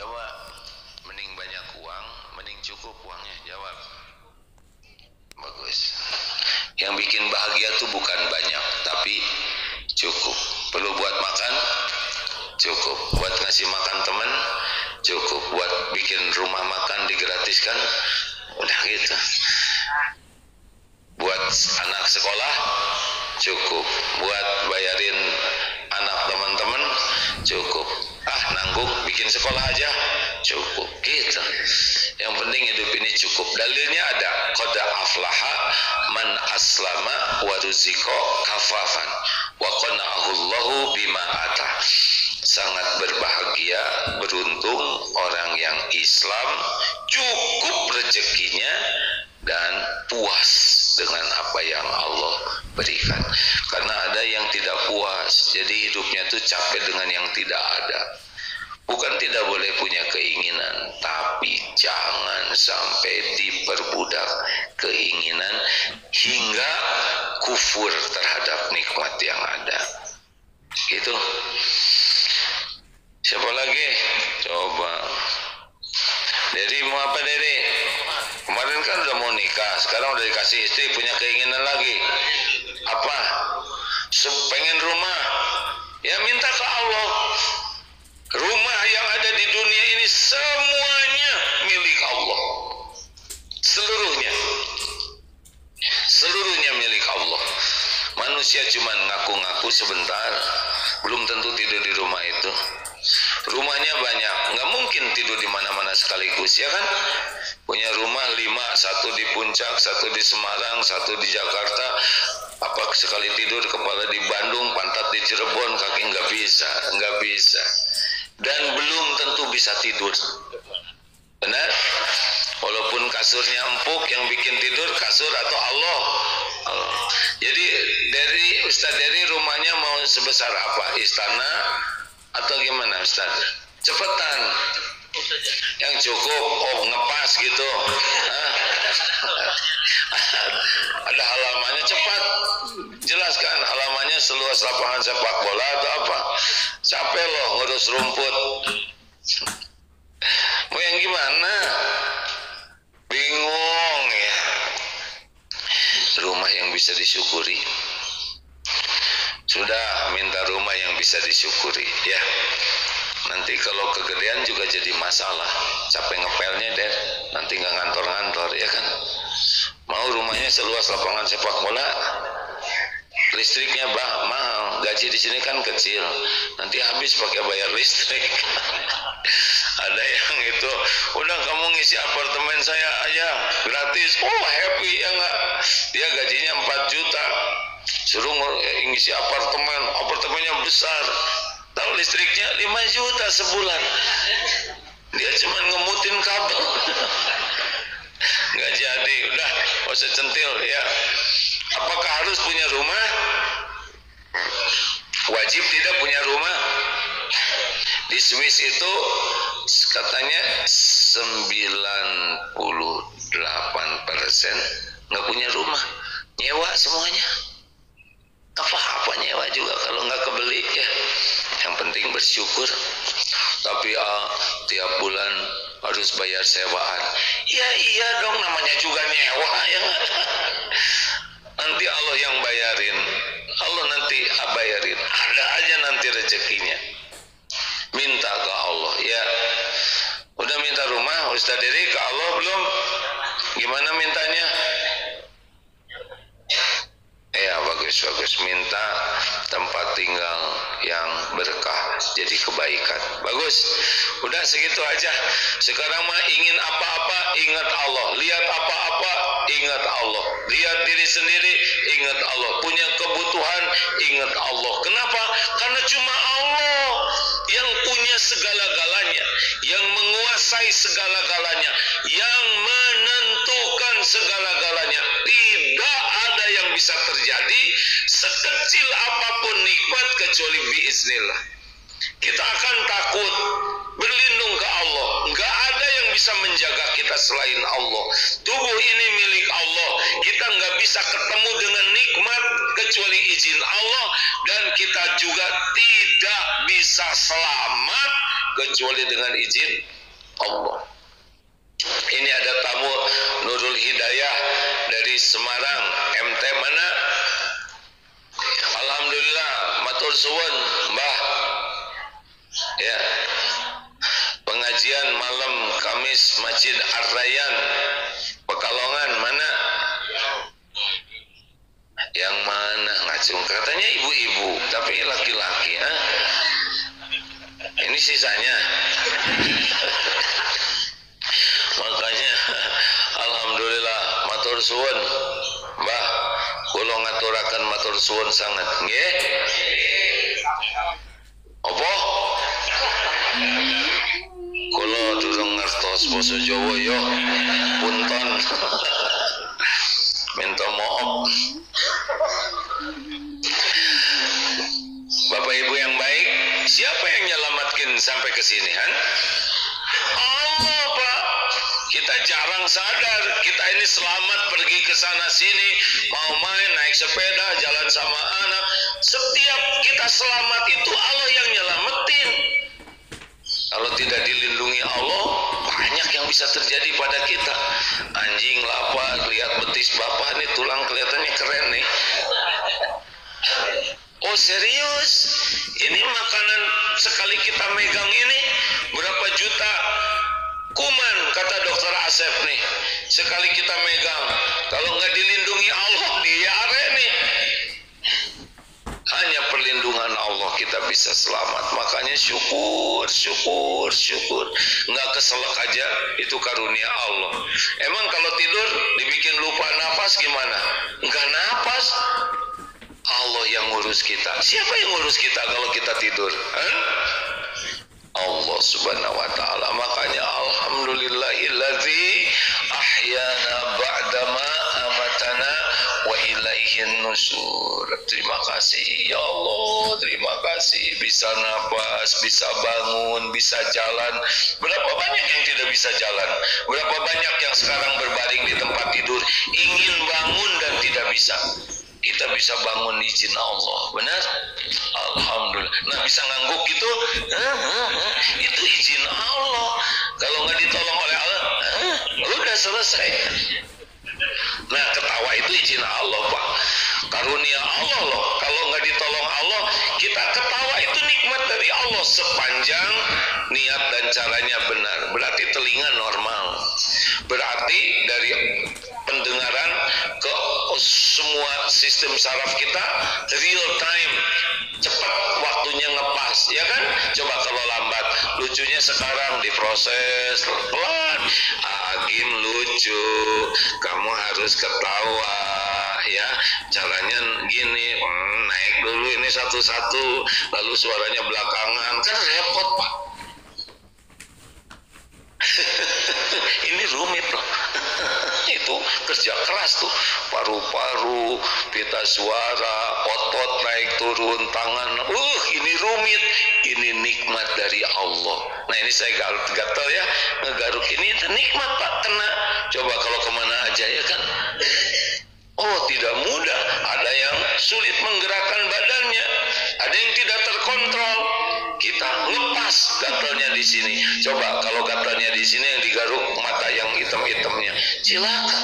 Coba, mending banyak uang, mending cukup uangnya. Jawab. Bagus. Yang bikin bahagia tuh bukan banyak, tapi cukup. Perlu buat makan? Cukup. Buat ngasih makan teman? Cukup. Buat bikin rumah makan digratiskan? Udah gitu. Buat anak sekolah? Cukup. Buat bayarin anak teman-teman? Cukup. Nanggung bikin sekolah aja? Cukup. Gitu. Yang penting hidup ini cukup. Dalilnya ada. Qad aflaha man aslama wa ruziqa kafafan wa qana'ahu Allahu bima ata. Sangat berbahagia, beruntung orang yang Islam, cukup rezekinya dan puas dengan apa yang Allah berikan. Karena ada yang tidak puas, jadi hidupnya tuh capek dengan yang tidak ada. Bukan tidak boleh punya keinginan, tapi jangan sampai diperbudak keinginan hingga kufur terhadap nikmat yang ada. Gitu. Siapa lagi? Coba. Dedi mau apa Dedi? Kemarin kan udah mau nikah, sekarang udah dikasih istri, punya keinginan lagi. Apa? Pengen rumah. Ya minta ke Allah. Rumah yang ada di dunia ini semuanya milik Allah. Seluruhnya. Seluruhnya milik Allah. Manusia cuma ngaku-ngaku sebentar, belum tentu tidur di rumah itu. Rumahnya banyak, nggak mungkin tidur di mana-mana sekaligus, ya kan? Punya rumah 5, 1 di Puncak, 1 di Semarang, 1 di Jakarta. Apa sekali tidur kepala di Bandung, pantat di Cirebon, kaki nggak bisa. Dan belum tentu bisa tidur. Benar? Walaupun kasurnya empuk, yang bikin tidur kasur atau Allah. Jadi dari Ustaz dari rumahnya mau sebesar apa? Istana atau gimana Ustaz? Cepetan. Yang cukup, ngepas gitu. Ada halamannya, cepat. Jelaskan halamannya seluas lapangan sepak bola atau apa? Capek loh ngurus rumput. Mau yang gimana? Bingung ya. Rumah yang bisa disyukuri. Sudah minta rumah yang bisa disyukuri ya. Nanti kalau kegedean juga jadi masalah. Capek ngepelnya deh. Nanti nggak ngantor-ngantor ya kan. Mau rumahnya seluas lapangan sepak bola, listriknya mahal, gaji di sini kan kecil, nanti habis pakai bayar listrik. Ada yang itu, udah kamu ngisi apartemen saya aja gratis, happy ya nggak? Dia gajinya 4 juta, suruh ngisi apartemennya besar, tahu listriknya 5 juta sebulan, dia cuma ngemutin kabel. Nggak jadi, udah gak usah centil ya. Apakah harus punya rumah? Wajib tidak punya rumah? Di Swiss itu katanya 98% nggak punya rumah, nyewa semuanya. Apa-apa nyewa juga kalau nggak kebeli ya. Yang penting bersyukur. Tapi tiap bulan harus bayar sewaan. Ya iya dong, namanya juga nyewa ya. Nanti Allah yang bayarin. Allah nanti bayarin. Ada aja nanti rezekinya. Minta ke Allah ya. Udah minta rumah Ustaz Diri ke Allah belum? Gimana mintanya? Ya bagus. Minta tempat tinggal yang berkah, jadi kebaikan. Bagus. Udah segitu aja. Sekarang mah ingin apa-apa ingat Allah. Lihat apa-apa ingat Allah. Lihat diri sendiri ingat Allah. Punya kebutuhan ingat Allah. Kenapa? Karena cuma Allah yang punya segala-galanya, yang menguasai segala-galanya, yang menentukan segala-galanya. Tidak ada yang bisa terjadi sekecil apapun nikmat kecuali biiznillah. Kita akan takut berlindung ke Allah. Enggak ada yang bisa menjaga kita selain Allah. Tubuh ini milik Allah. Kita enggak bisa ketemu dengan nikmat kecuali izin Allah, dan kita juga tidak bisa selamat kecuali dengan izin Allah. Ini ada tamu Nurul Hidayah dari Semarang, MT mana? Alhamdulillah, matur suwun Mbah. Ya. Pengajian malam Kamis Masjid Ar-Rayyan Pekalongan mana? Yang mana? Ngacung katanya ibu-ibu, tapi laki-laki, ha? Ini sisanya. Makanya alhamdulillah matur suwun Mbah, kula ngaturaken matur suwun sangat nggih. Apa? Kula durung ngertos basa Jawa ya. Punten. Minta maaf. Bapak Ibu yang baik, siapa yang nyelamatkan sampai ke sini, kan? Allah, Pak. Kita jarang sadar, kita ini selamat pergi ke sana sini, mau main, naik sepeda, jalan sama anak. Setiap kita selamat itu Allah yang nyelamatin. Kalau tidak dilindungi Allah, banyak yang bisa terjadi pada kita. Anjing lapar, lihat betis bapak nih, tulang kelihatannya keren nih. Oh serius? Ini makanan sekali kita megang ini berapa juta kuman, kata dokter Asep nih. Sekali kita megang, kalau nggak dilindungi Allah, diare nih. Hanya perlindungan Allah kita bisa selamat. Makanya syukur. Nggak keselak aja, itu karunia Allah. Emang kalau tidur dibikin lupa napas gimana? Nggak napas. Allah yang ngurus kita. Siapa yang ngurus kita kalau kita tidur? Allah subhanahu wa ta'ala. Makanya alhamdulillahilladzi ahyana ba'dama amatana wa ilaihin nusur. Terima kasih ya Allah, terima kasih bisa napas, bisa bangun, bisa jalan. Berapa banyak yang tidak bisa jalan? Berapa banyak yang sekarang berbaring di tempat tidur ingin bangun dan tidak bisa? Kita bisa bangun izin Allah, benar? Alhamdulillah. Nah, bisa ngangguk gitu, itu izin Allah. Kalau nggak ditolong oleh Allah, udah selesai. Nah, ketawa itu izin Allah, Pak. Karunia Allah loh. Kalau nggak ditolong Allah, kita ketawa itu nikmat dari Allah sepanjang niat dan caranya benar. Berarti telinga normal. Berarti dari pendengaran ke semua sistem saraf kita real time, cepat waktunya ngepas, ya kan? Coba kalau lambat, lucunya sekarang diproses pelan. Agim lucu, kamu harus ketawa, ya. Caranya gini, naik dulu ini satu-satu, lalu suaranya belakangan, kan repot, Pak. Ini rumit loh. Itu kerja keras tuh, paru-paru, pita suara, otot naik turun, tangan, ini rumit. Ini nikmat dari Allah. Nah ini saya gatal ya, ngegaruk ini nikmat Pak, kena. Coba kalau kemana aja ya kan. Oh tidak mudah, ada yang sulit menggerakkan badannya, ada yang tidak terkontrol. Kita lepas gatalnya di sini. Coba kalau gatalnya di sini yang digaruk mata yang hitam-hitamnya, cilaka.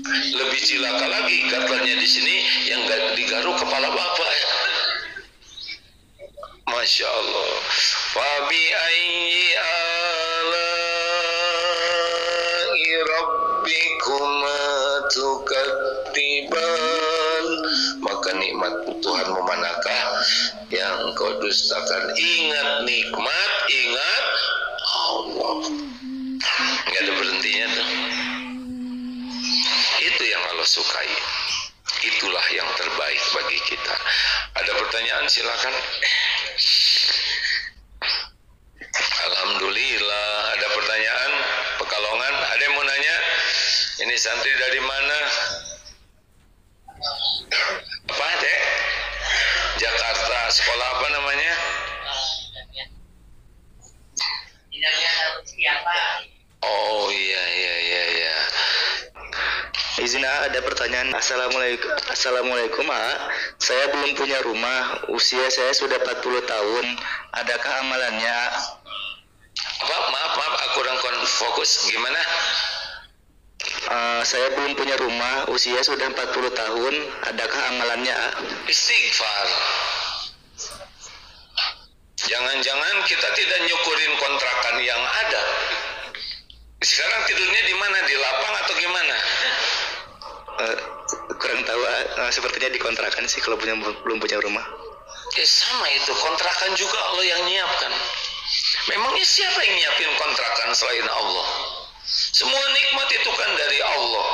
Lebih cilaka lagi gatalnya di sini yang digaruk kepala bapak. Masya Allah. Fabi ayyi ala'i rabbikuma tukadziban. Maka nikmat Tuhanmu manakah yang kau dustakan? Ingat nikmat, ingat Allah. Nggak ada berhentinya tuh. Itu yang Allah sukai. Itulah yang terbaik bagi kita. Ada pertanyaan silakan. Alhamdulillah. Ada pertanyaan? Pekalongan. Ada yang mau nanya? Ini santri dari mana? Apa dek? Jakarta. Sekolah apa namanya? Oh iya. Izin ada pertanyaan. Assalamualaikum A. Saya belum punya rumah. Usia saya sudah 40 tahun. adakah amalannya? Apa? Maaf, aku kurang fokus. Gimana? Saya belum punya rumah, usia sudah 40 tahun, adakah amalannya? Istighfar. Jangan-jangan kita tidak nyukurin kontrakan yang ada. Sekarang tidurnya di mana? Di lapang atau gimana? Kurang tahu, sepertinya di kontrakan sih kalau belum punya rumah. Sama itu, kontrakan juga Allah yang nyiapkan. Memangnya siapa yang nyiapin kontrakan selain Allah? Semua nikmat itu kan dari Allah.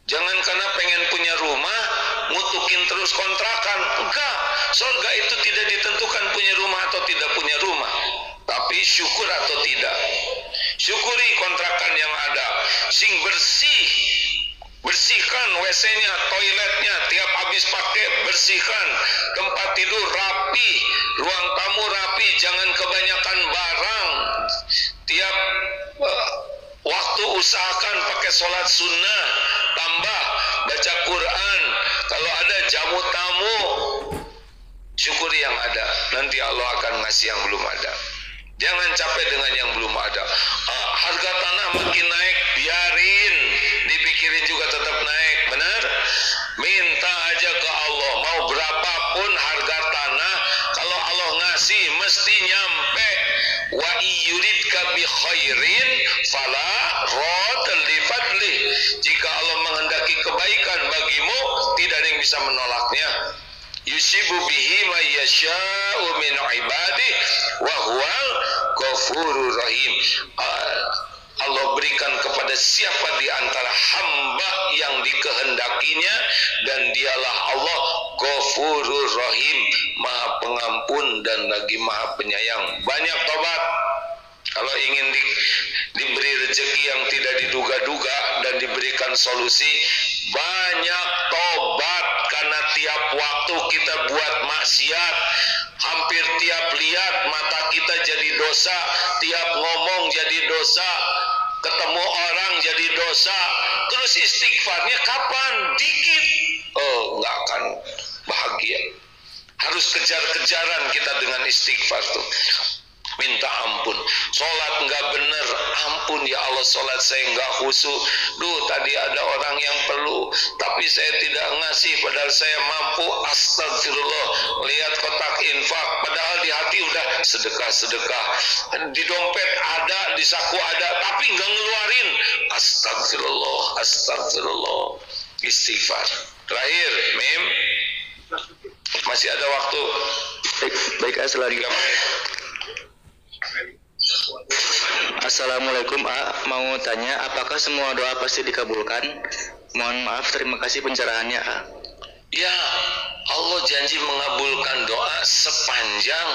Jangan karena pengen punya rumah ngutukin terus kontrakan. Enggak, surga itu tidak ditentukan punya rumah atau tidak punya rumah, tapi syukur atau tidak. Syukuri kontrakan yang ada, sing bersih. Bersihkan WC-nya, toiletnya, tiap habis pakai bersihkan, tempat tidur rapi, ruang tamu rapi, jangan kebanyakan barang. Tiap waktu usahakan pakai sholat sunnah, tambah baca Quran. Kalau ada jamu tamu, syukuri yang ada, nanti Allah akan ngasih yang belum ada. Jangan capek dengan yang belum ada. Harga tanah makin naik, biarin, dipikirin juga tetap naik, benar? Minta aja ke Allah, mau berapapun harga tanah, kalau Allah ngasih mesti nyampe. Wa iyuridka bi khairin fala radda li fadli. Jika Allah menghendaki kebaikan bagimu, tidak ada yang bisa menolaknya. Yusibu bihi ma yasha'u min ibadi wa huwal ghafurur rahim. Allah berikan kepada siapa di antara hamba yang dikehendakinya, dan dialah Allah Ghafurur Rahim, Maha Pengampun dan lagi Maha Penyayang. Banyak tobat. Kalau ingin diberi rezeki yang tidak diduga-duga dan diberikan solusi, banyak tobat. Karena tiap waktu kita buat maksiat, hampir tiap lihat mata kita jadi dosa, tiap ngomong jadi dosa, ketemu orang jadi dosa. Terus istighfarnya kapan? Dikit. Nggak akan bahagia. Harus kejar-kejaran kita dengan istighfar tuh. Minta ampun, sholat nggak bener, ampun ya Allah, sholat saya nggak khusyuk. Tadi ada orang yang perlu, tapi saya tidak ngasih, padahal saya mampu. Astagfirullah. Lihat kotak infak, padahal di hati udah sedekah, di dompet ada, di saku ada, tapi nggak ngeluarin. Astagfirullah. Istighfar. Terakhir, Mim, masih ada waktu. Baik, assalamualaikum. Assalamualaikum, mau tanya, apakah semua doa pasti dikabulkan? Mohon maaf, terima kasih pencerahannya, Ya, Allah janji mengabulkan doa sepanjang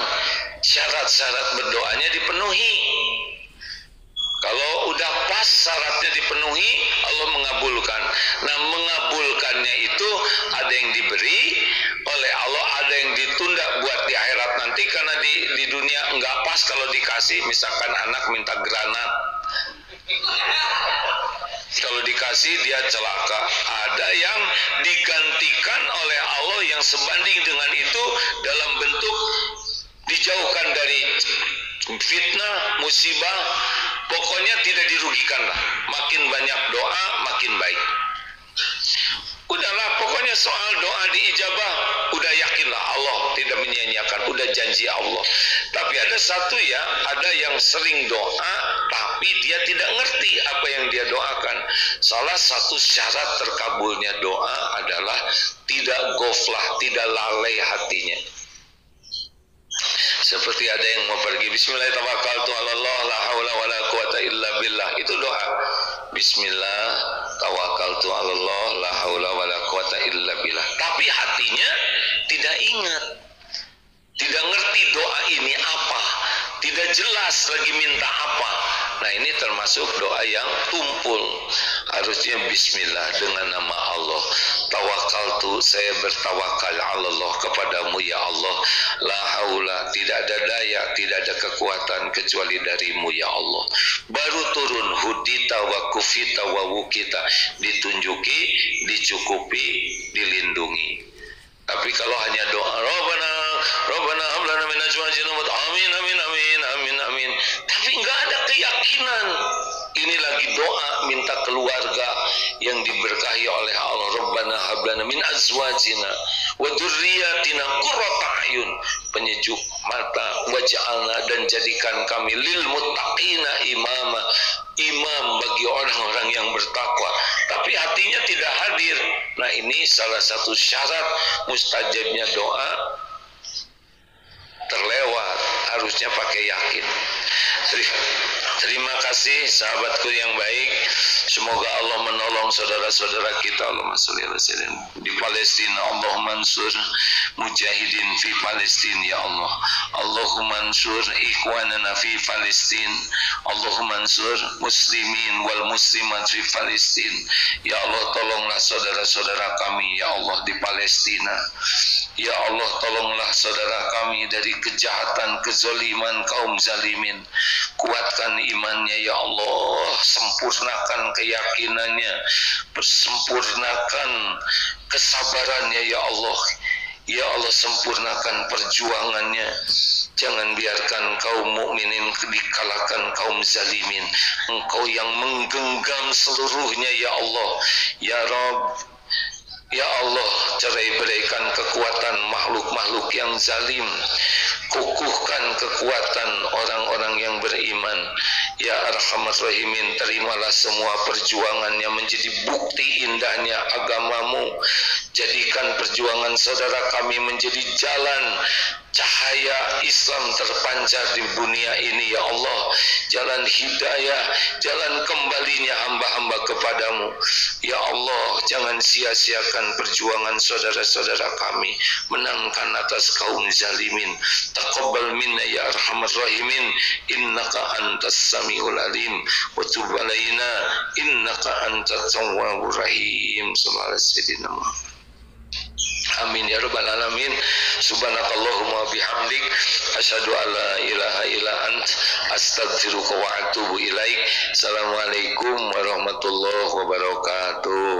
syarat-syarat berdoanya dipenuhi. Kalau udah pas syaratnya dipenuhi, Allah mengabulkan. Nah, mengabulkannya itu ada yang diberi oleh Allah, ada yang ditunda buat di akhirat nanti, karena di dunia enggak pas kalau dikasih. Misalkan anak minta granat, kalau dikasih dia celaka. Ada yang digantikan oleh Allah yang sebanding dengan itu dalam bentuk dijauhkan dari fitnah, musibah. Pokoknya tidak dirugikan lah. Makin banyak doa, makin baik. Udahlah, pokoknya soal doa diijabah, udah yakinlah Allah tidak menyia-nyiakan, udah janji Allah. Tapi ada satu ya, ada yang sering doa, tapi dia tidak ngerti apa yang dia doakan. Salah satu syarat terkabulnya doa adalah tidak goflah, tidak lalai hatinya. Seperti ada yang mau pergi, bismillah tawakkaltu 'alallah la haula wala quwata illa billah, itu doa. Bismillah tawakkaltu 'alallah la haula wala quwata illa billah. Tapi hatinya tidak ingat. Tidak ngerti doa ini apa, tidak jelas lagi minta apa. Nah, ini termasuk doa yang tumpul. Harusnya bismillah, dengan nama Allah. Tawakkaltu, saya bertawakal Allah, kepadamu ya Allah. La haula, tidak ada daya, tidak ada kekuatan kecuali darimu ya Allah. Baru turun hudita wa kufita wa wukita, ditunjuki, dicukupi, dilindungi. Tapi kalau hanya doa, Rabbana Rabbana hab lana min azwajina wa amin amin amin amin amin. Tapi enggak ada keyakinan. Ini lagi doa minta keluarga yang diberkahi oleh Allah. Rabbana hab lana min azwajina wa dzurriyyatina qurrata a'yun, penyejuk mata, waj'alna, dan jadikan kami lil muttaqina imama, imam bagi orang-orang yang bertakwa, tapi hatinya tidak hadir. Nah, ini salah satu syarat mustajabnya doa, terlewat, harusnya pakai yakin. Terima kasih sahabatku yang baik. Semoga Allah menolong saudara-saudara kita. Allahumma sholli ala sayyidina di Palestina. Allahumma ansur mujahidin fi Palestina ya Allah. Allahumma ansur ikhwanana fi Palestina. Allahumma ansur muslimin wal muslimat fi Palestina. Ya Allah, tolonglah saudara-saudara kami ya Allah di Palestina. Ya Allah, tolonglah saudara kami dari kejahatan, kezaliman kaum zalimin. Kuatkan imannya ya Allah, sempurnakan keyakinannya, sempurnakan kesabarannya ya Allah. Ya Allah, sempurnakan perjuangannya. Jangan biarkan kaum mukminin dikalahkan kaum zalimin. Engkau yang menggenggam seluruhnya ya Allah. Ya Rabb, ya Allah, cerai-beraikan kekuatan makhluk-makhluk yang zalim. Kukuhkan kekuatan orang-orang yang beriman. Ya Arhamar Rahimin, terimalah semua perjuangannya menjadi bukti indahnya agamamu. Jadikan perjuangan saudara kami menjadi jalan cahaya Islam terpancar di dunia ini ya Allah. Jalan hidayah, jalan kembalinya hamba-hamba kepadamu ya Allah. Jangan sia-siakan perjuangan saudara-saudara kami, menangkan atas kaum zalimin. Taqabbal minna ya Arhamar Rahimin, innaka antas samiul alim, wa tub alaina innaka antat tawwabur rahim. Sallallahu alaihi wasallam. Amin ya rabbal alamin. Subhanakallahumma bihamdik, asyhadu an la ilaha illa ant, astaghfiruka wa atubu ilaik. Assalamualaikum warahmatullahi wabarakatuh.